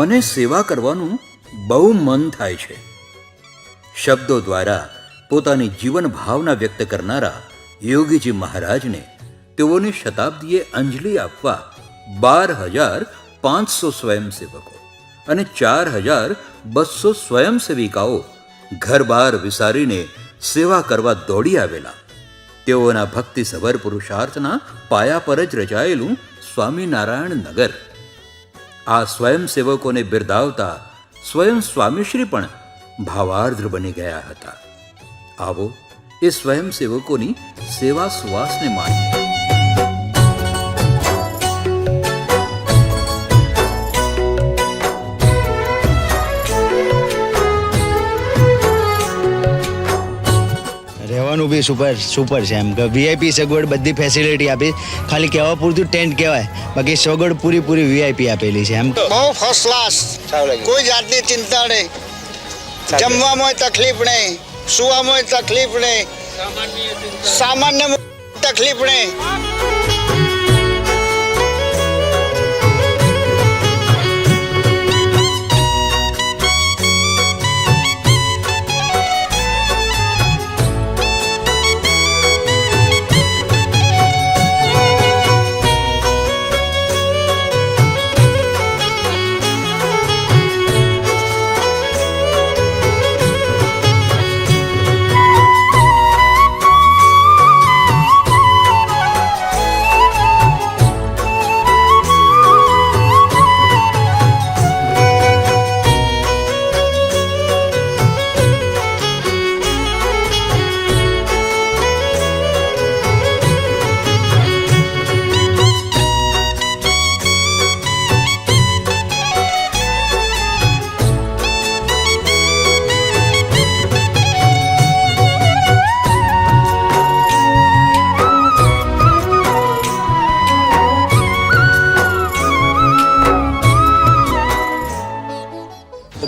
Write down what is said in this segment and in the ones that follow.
મને સેવા કરવાનું બહુ મન થાય છે. શબ્દો દ્વારા પોતાની જીવન ભાવના વ્યક્ત કરનારા યોગીજી મહારાજને તેઓની શતાબ્દીએ અંજલિ આપવા 12,500 સ્વયંસેવકો અને 4,200 સ્વયંસેવિકાઓ ઘરબાર વિસારીને સેવા કરવા દોડી આવેલા. તેઓના ભક્તિસભર પુરુષાર્થના પાયા પર જ રચાયેલું સ્વામિનારાયણ નગર. આ સ્વયંસેવકોને બિરદાવતા સ્વયં સ્વામીશ્રી પણ ભાવાર્દ્ર બની ગયા હતા. આવો એ સ્વયંસેવકોની સેવા સુવાસને માણીએ. રહેવાનું બી સુપર છે. એમ કે વીઆઈપી સગવડ બધી ફેસિલિટી આપી. ખાલી કહેવા પૂરતું ટેન્ટ કહેવાય, બાકી સગવડ પૂરી વીઆઈપી આપેલી છે. એમ બહુ ફર્સ્ટ ક્લાસ, કોઈ જાતની ચિંતા નહીં, જમવામાં તકલીફ નહીં, સુવામાં તકલીફ નહીં, સામાન્ય તકલીફ નહીં.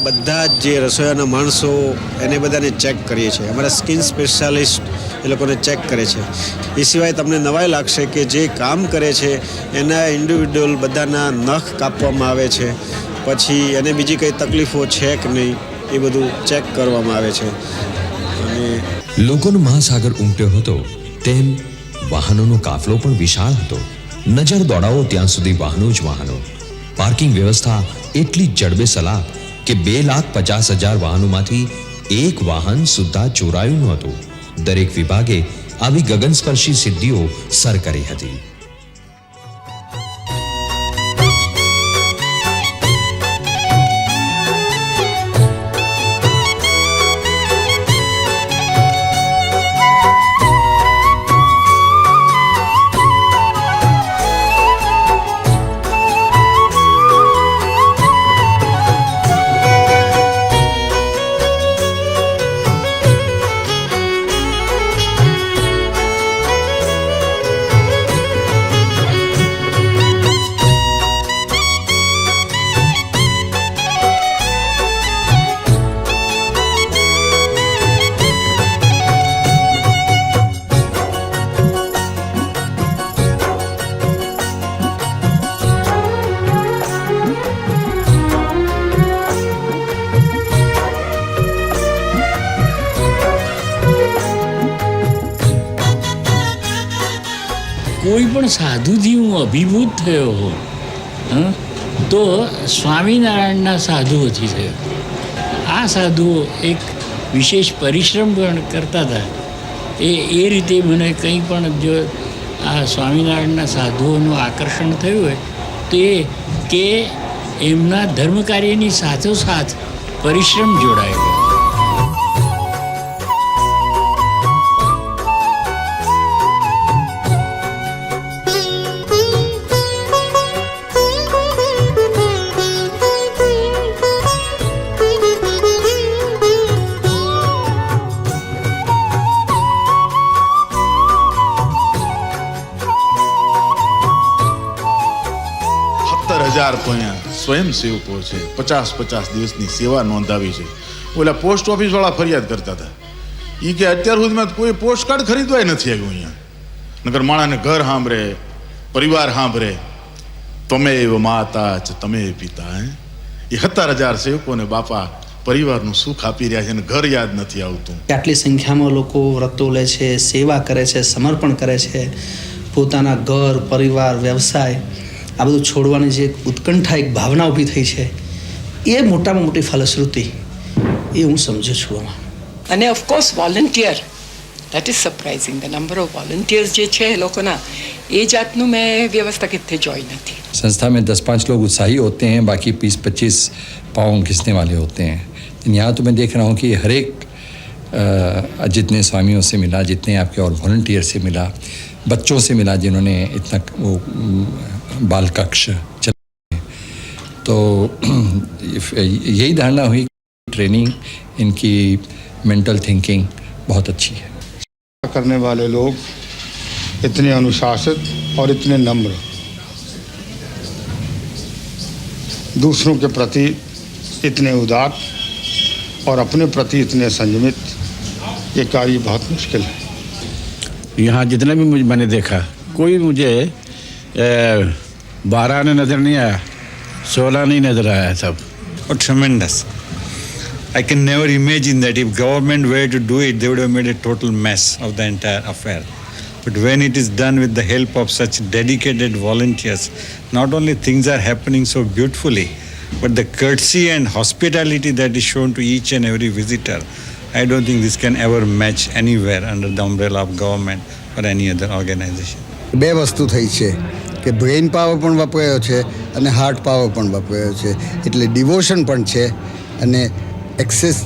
બધા જે રસોઈયાના માણસો એને બધાને ચેક કરીએ છીએ. અમારા સ્કિન સ્પેશિયાલિસ્ટ એ લોકોને ચેક કરે છે. એ સિવાય તમને નવાઈ લાગશે કે જે કામ કરે છે એના ઇન્ડિવિડ્યુઅલ બધાના નખ કાપવામાં આવે છે. પછી એને બીજી કંઈ તકલીફો છે કે નહીં એ બધું ચેક કરવામાં આવે છે. અને લોકોનો મહાસાગર ઉમટ્યો હતો તેમ વાહનોનો કાફલો પણ વિશાળ હતો. નજર દોડાવો ત્યાં સુધી વાહનો જ વાહનો. પાર્કિંગ વ્યવસ્થા એટલી જડબે સલાહ કે 2,50,000 વાહનોમાંથી એક વાહન સુદ્ધા ચોરાયું નહોતું. દરેક વિભાગે આવી ગગનસ્પર્શી સિદ્ધિઓ સર કરી હતી. કોઈ પણ સાધુથી હું અભિભૂત થયો હોઉં તો સ્વામિનારાયણના સાધુઓથી થયો. આ સાધુઓ એક વિશેષ પરિશ્રમ પણ કરતા હતા. એ રીતે મને કંઈ પણ જો આ સ્વામિનારાયણના સાધુઓનું આકર્ષણ થયું હોય તો એ કે એમના ધર્મ કાર્યની સાથોસાથ પરિશ્રમ જોડાયેલો. સ્વયંસેવકો છે, 50 દિવસની સેવા નોંધાવી છે. ઓલા પોસ્ટ ઓફિસ વાળા ફરિયાદ કરતા હતા. એ કે અત્યાર સુધીમાં કોઈ પોસ્ટ કાર્ડ ખરીદવાય નથી આવ્યું અહીંયા. નગર માણાને ઘર સાંભળે, પરિવાર સાંભળે, તમે એવ માતા જ તમે પિતા. 71,000 સેવકોને બાપા પરિવારનું સુખ આપી રહ્યા છે અને ઘર યાદ નથી આવતું. આટલી સંખ્યામાં લોકો વ્રતો લે છે, સેવા કરે છે, સમર્પણ કરે છે, પોતાના ઘર, પરિવાર, વ્યવસાય આ બધું છોડવાની જે એક ઉત્કંઠા, એક ભાવના ઊભી થઈ છે, એ મોટામાં મોટી ફલશ્રુતિ એ હું સમજુ છું આમાં. અને of course volunteer, that is surprising. The number of volunteers જે છે એ લોકોના, એ જાતનું મેં વ્યવસ્થાકિતથી જોઈ નથી. संस्था में 10-5 लोग उत्साही होते हैं, बाकी 20-25 पाँव घिसने वाले होते हैं. यहाँ तो मैं देख रहा हूँ कि हर एक जितने स्वामियों से मिला, जितने आपके और वॉलंटियर से मिला, बच्चों से मिला जिन्होंने इतना वो बाल कक्ष चलाए, तो यही धारणा हुई ट्रेनिंग इनकी मेंटल थिंकिंग बहुत अच्छी है. करने वाले लोग इतने अनुशासित और इतने नम्र, दूसरों के प्रति इतने उदार और अपने प्रति इतने संयमित, ये कार्य बहुत मुश्किल है. यहाँ जितने भी मैंने देखा, कोई मुझे 12 ने नज़र नहीं आया, 16 नहीं नज़र आया सब. Tremendous. I can never imagine that if government were to do it, they would have made a total mess of the entire affair. But when it is done with the help of such dedicated volunteers, not only things are happening so beautifully, but the courtesy and hospitality that is shown to each and every visitor, I don't think this can ever match anywhere under the umbrella of government or any other organization. બે વસ્તુ થઈ છે કે brain power પણ વપરાયો છે અને heart power પણ વપરાયો છે, એટલે ડિવોશન પણ છે અને excess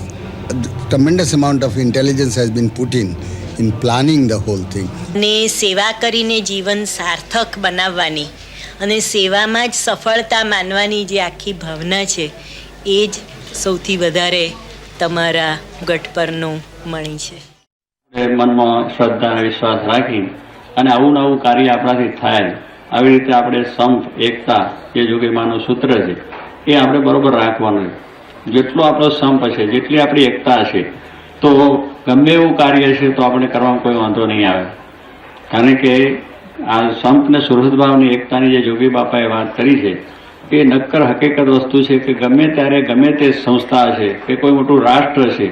tremendous amount of intelligence has been put in planning the whole thing. ને સેવા કરીને જીવન સાર્થક બનાવવાની અને સેવામાં જ સફળતા માનવાની જે આખી ભાવના છે એ જ સૌથી વધારે તમારા ગઢ પરનો મણી છે. મનમાં શ્રદ્ધા અને વિશ્વાસ રાખી અને આવું નવું કાર્ય આપણાથી થાય, આવી રીતે આપણે સંપ, એકતા, જે જોગીમાનું સૂત્ર છે એ આપણે બરોબર રાખવાનું. જેટલો આપણો સંપ હશે, જેટલી આપણી એકતા હશે, તો ગમે એવું કાર્ય છે તો આપણે કરવામાં કોઈ વાંધો નહીં આવે. કારણ કે આ સંપ ને સુહૃદભાવની એકતાની જે જોગી બાપાએ વાત કરી છે એ નક્કર હકીકત વસ્તુ છે કે ગમે ત્યારે ગમે તે સંસ્થા હશે કે કોઈ મોટું રાષ્ટ્ર છે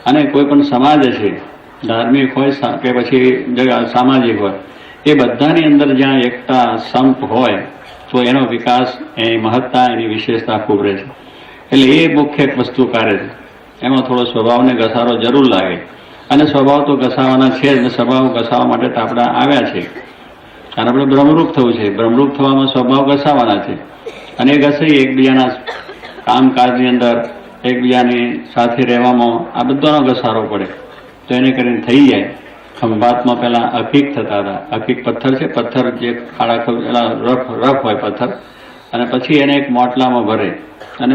અને કોઈ પણ સમાજ હશે, ધાર્મિક હોય કે પછી સામાજિક હોય, એ બધાની અંદર જ્યાં એકતા, સંપ હોય તો એનો વિકાસ, એની મહત્તા, એની વિશેષતા ખૂબ રહે છે. એટલે એ મુખ્ય વસ્તુ કાર્ય છે. એમાં થોડો સ્વભાવને ઘસારો જરૂર લાગે અને સ્વભાવ તો ઘસાવાના છે જ, અને સ્વભાવ ઘસાવા માટે તો આપણે આવ્યા છે. કારણ આપણે બ્રહ્મરૂપ થવું છે, બ્રહ્મરૂપ થવામાં સ્વભાવ ઘસાવાના છે અને એ ઘસાઈ એકબીજાના કામકાજની અંદર, એકબીજાની સાથે રહેવામાં આ બધાનો ઘસારો પડે તો એને કરીને થઈ જાય. ખંભાતમાં પહેલાં અકીક થતા હતા. અકીક પથ્થર છે, પથ્થર જે ખાડા રફ હોય પથ્થર, અને પછી એને એક મોટલામાં ભરે અને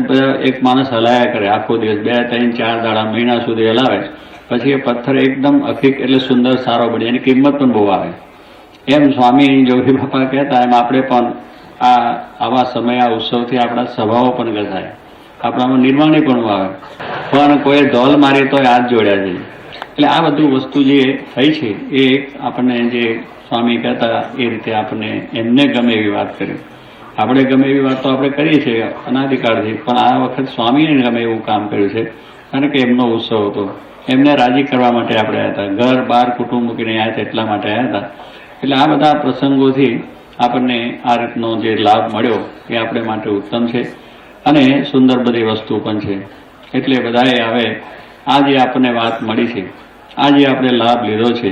એક માણસ હલાયા કરે આખો દિવસ, 2, 3, 4 દાડા, મહિના સુધી હલાવે. પછી એ પથ્થર એકદમ અકીક એટલે સુંદર, સારો બને, એની કિંમત પણ બહુ આવે. એમ સ્વામી જોગી બાપા કહેતા એમ આપણે પણ આવા સમય, આ ઉત્સવથી આપણા સ્વભાવો પણ ઘસાય, આપણામાં નિર્માણી પણ આવે. પણ કોઈ ઢોલ મારી તો હાથ જોડ્યા છે. એટલે આ બધું વસ્તુ જે થઈ છે એ આપણને જે સ્વામી કહેતા એ રીતે આપણને એમને ગમે એવી વાત કરી. આપણે ગમે એવી વાત તો આપણે કરીએ છીએ અનાદિકાળથી, પણ આ વખત સ્વામીને ગમે એવું કામ કર્યું છે કારણ કે એમનો ઉત્સવ હતો. એમને રાજી કરવા માટે આપણે આવ્યા હતા, ઘર બહાર કુટુંબ મૂકીને આવ્યા હતા એટલા માટે આવ્યા હતા. એટલે આ બધા પ્રસંગોથી આપણને આ રીતનો જે લાભ મળ્યો એ આપણે માટે ઉત્તમ છે અને સુંદર બધી વસ્તુ પણ છે. એટલે બધાએ હવે આ જે આપણને વાત મળી છે, આ જે આપણે લાભ લીધો છે,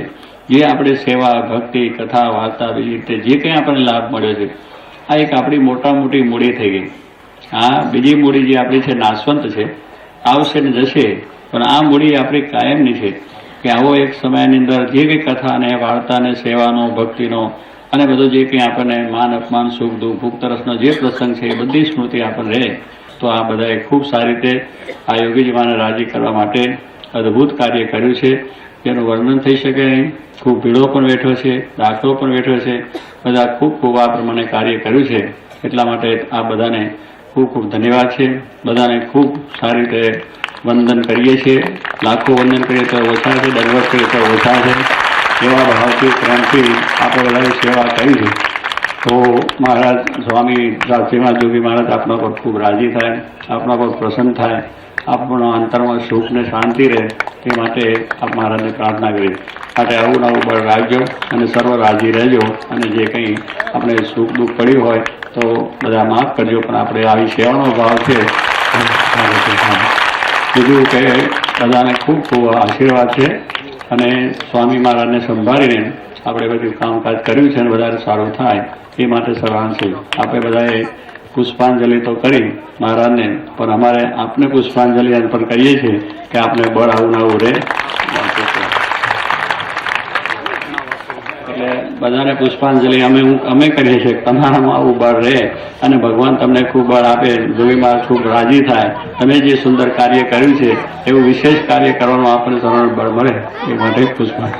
જે આપણે સેવા, ભક્તિ, કથા, વાર્તા, બીજી રીતે જે કંઈ આપણને લાભ મળ્યો છે, આ એક આપણી મોટી મૂડી થઈ ગઈ. આ બીજી મૂડી જે આપણી છે નાશવંત છે, આવશે ને જશે, પણ આ મૂડી આપણી કાયમની છે કે આવો એક સમયની અંદર જે કંઈ કથા ને વાર્તા ને સેવાનો, ભક્તિનો અને બધું જે કંઈ આપણને માન, અપમાન, સુખ, દુઃખ, ભૂખ, તરસનો જે પ્રસંગ છે એ બધી સ્મૃતિ આપણને રહે. તો આ બધાએ ખૂબ સારી રીતે આ યોગીજીમાને રાજી કરવા માટે અદ્ભુત કાર્ય કર્યું છે, જેનું વર્ણન થઈ શકે નહીં. ખૂબ ભીડો પણ બેઠો છે, દાખલો પણ બેઠો છે, બધા ખૂબ આ પ્રમાણે કાર્ય કર્યું છે. એટલા માટે આ બધાને ખૂબ ધન્યવાદ છે. બધાને ખૂબ સારી રીતે વંદન કરીએ છીએ. લાખો વંદન કરીએ તો ઓછા છે, દંડવત કરીએ તો ઓછા છે. એવા ભાવથી, પ્રેમથી આપણે બધાએ સેવા કરી છે. તો મહારાજ સ્વામી રાજ્યમાં જોગી મહારાજ આપણા પર ખૂબ રાજી થાય, આપણા પર પ્રસન્ન થાય, આપણા અંતરમાં સુખ ને શાંતિ રહે તે માટે આપ મહારાજને પ્રાર્થના કરી. માટે આવું નવું બળ રાખજો અને સર્વ રાજી રહેજો. અને જે કંઈ આપણે સુખ દુઃખ પડ્યું હોય તો બધા માફ કરજો, પણ આપણે આવી સેવાનો ભાવ છે. બીજું કે બધાને ખૂબ ખૂબ આશીર્વાદ છે અને સ્વામી મહારાજને સંભાળીને આપણે બધું કામકાજ કર્યું છે અને વધારે સારું થાય એ માટે સલાહ છે. આપણે બધાએ પુષ્પાંજલિ તો કરી મહારાજને, પણ અમારે આપને પુષ્પાંજલિ પણ કહીએ છીએ કે આપને બળ આવું નવું રહે. એટલે બધાને પુષ્પાંજલિ અમે કરીએ છીએ, તમારામાં આવું બળ રહે અને ભગવાન તમને ખૂબ બળ આપે, જોગીમાં ખૂબ રાજી થાય. તમે જે સુંદર કાર્ય કર્યું છે એવું વિશેષ કાર્ય કરવાનું આપણને સરળ બળ મળે એ માટે પુષ્પાંજલિ.